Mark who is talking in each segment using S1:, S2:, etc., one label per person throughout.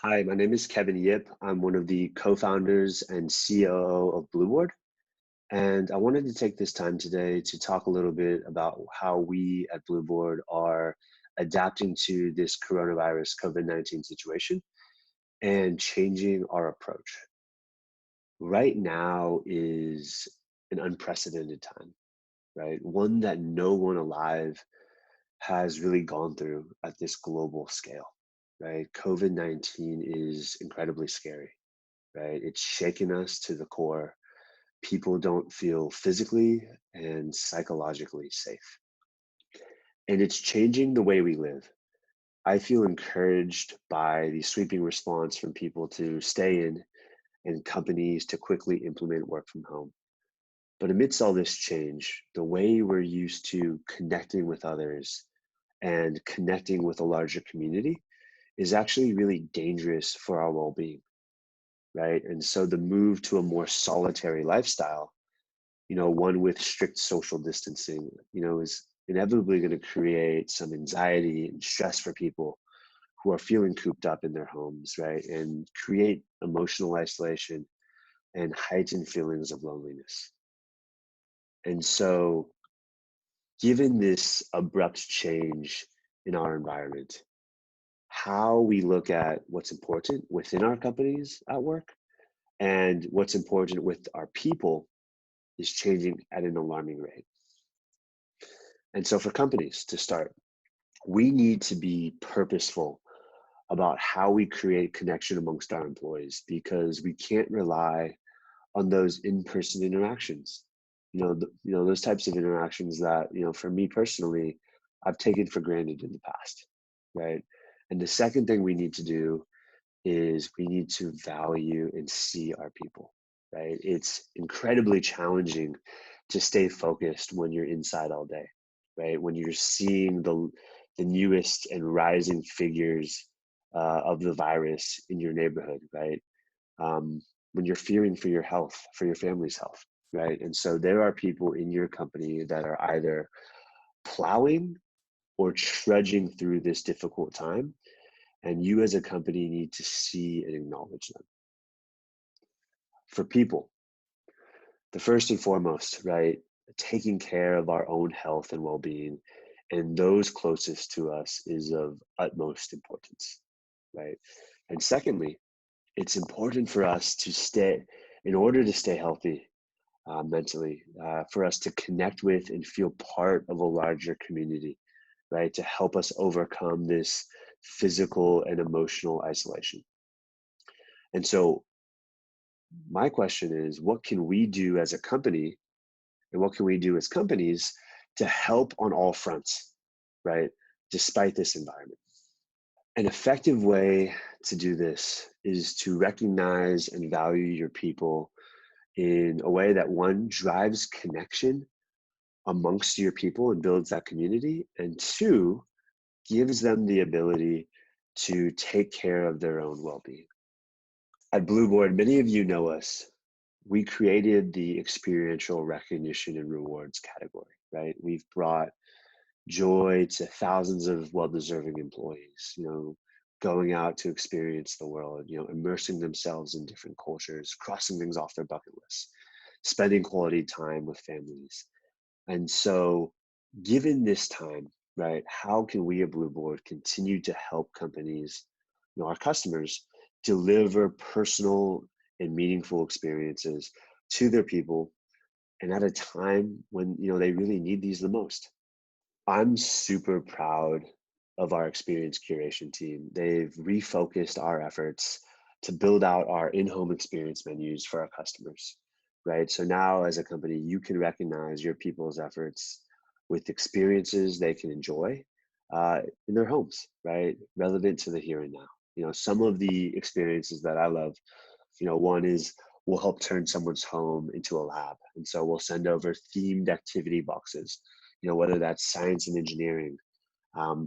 S1: Hi, my name is Kevin Yip. I'm one of the co-founders and COO of Blueboard. And I wanted to take this time today to talk a little bit about how we at Blueboard are adapting to this coronavirus COVID-19 situation and changing our approach. Right now is an unprecedented time, right? One that no one alive has really gone through at this global scale, right? COVID-19 is incredibly scary, right? It's shaken us to the core. People don't feel physically and psychologically safe. And it's changing the way we live. I feel encouraged by the sweeping response from people to stay in and companies to quickly implement work from home. But amidst all this change, the way we're used to connecting with others and connecting with a larger community is actually really dangerous for our well being, right? And so the move to a more solitary lifestyle, one with strict social distancing, is inevitably going to create some anxiety and stress for people who are feeling cooped up in their homes, right? And create emotional isolation and heightened feelings of loneliness. And so, given this abrupt change in our environment, how we look at what's important within our companies at work and what's important with our people is changing at an alarming rate. And so, for companies to start, we need to be purposeful about how we create connection amongst our employees because we can't rely on those in-person interactions. Those types of interactions that, for me personally, I've taken for granted in the past, right? And the second thing we need to do is we need to value and see our people, right? It's incredibly challenging to stay focused when you're inside all day, right? When you're seeing the newest and rising figures of the virus in your neighborhood, right? When you're fearing for your health, for your family's health, right? And so there are people in your company that are either plowing or trudging through this difficult time, and you as a company need to see and acknowledge them. For people, the first and foremost, right, taking care of our own health and well-being and those closest to us is of utmost importance, right? And secondly, it's important for us to stay, in order to stay healthy mentally, for us to connect with and feel part of a larger community, right? To help us overcome this physical and emotional isolation. And so my question is, what can we do as a company and what can we do as companies to help on all fronts, right? Despite this environment. An effective way to do this is to recognize and value your people in a way that one drives connection amongst your people and builds that community, and two, gives them the ability to take care of their own well-being. At Blueboard, many of you know us. We created the experiential recognition and rewards category, right? We've brought joy to thousands of well-deserving employees, going out to experience the world, immersing themselves in different cultures, crossing things off their bucket list, spending quality time with families. And so, given this time, right, how can we at Blueboard continue to help companies, our customers, deliver personal and meaningful experiences to their people and at a time when, they really need these the most? I'm super proud of our experience curation team. They've refocused our efforts to build out our in-home experience menus for our customers, right? So now as a company, you can recognize your people's efforts with experiences they can enjoy in their homes, right? Relevant to the here and now. Some of the experiences that I love, one is we'll help turn someone's home into a lab. And so we'll send over themed activity boxes, whether that's science and engineering,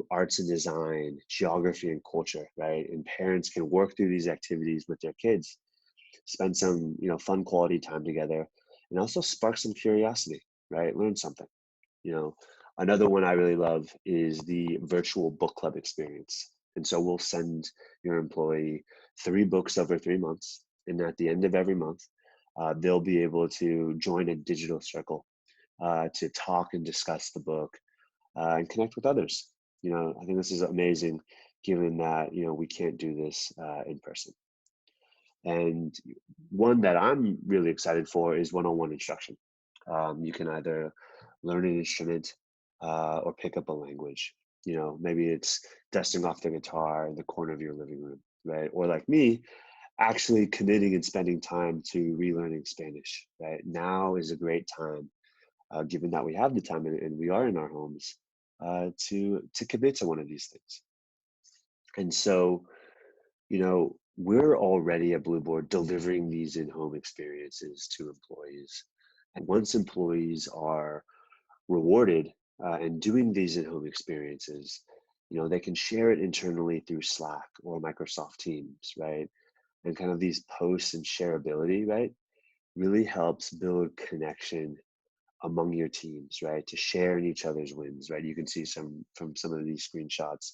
S1: arts and design, geography and culture, right? And parents can work through these activities with their kids, spend some, fun quality time together, and also spark some curiosity, right? Learn something. You know, Another one I really love is the virtual book club experience. And so we'll send your employee 3 books over 3 months. And at the end of every month, they'll be able to join a digital circle to talk and discuss the book and connect with others. I think this is amazing given that, we can't do this in person. And one that I'm really excited for is one-on-one instruction. You can either learn an instrument or pick up a language. Maybe it's dusting off the guitar in the corner of your living room, right? Or like me, actually committing and spending time to relearning Spanish, right? Now is a great time, given that we have the time and we are in our homes, to commit to one of these things. And so, we're already at Blueboard delivering these in-home experiences to employees. And once employees are rewarded and doing these in-home experiences, they can share it internally through Slack or Microsoft Teams, right? And kind of these posts and shareability, right, really helps build connection among your teams, right? To share in each other's wins, right? You can see some from some of these screenshots,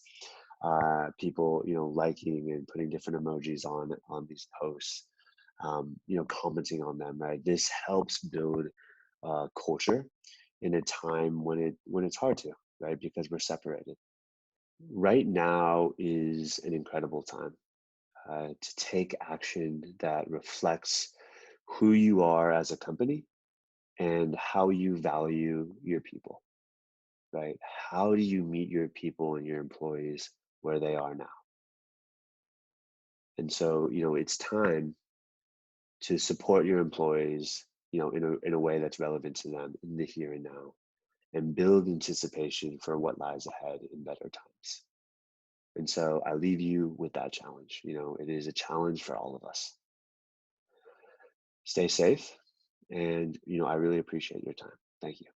S1: people, liking and putting different emojis on these posts, commenting on them, right? This helps build culture in a time when it's hard to, right? Because we're separated. Right now is an incredible time to take action that reflects who you are as a company and how you value your people, right? How do you meet your people and your employees where they are now? And so, it's time to support your employees, in a way that's relevant to them in the here and now, and build anticipation for what lies ahead in better times. And so I leave you with that challenge. It is a challenge for all of us. Stay safe. And, I really appreciate your time. Thank you.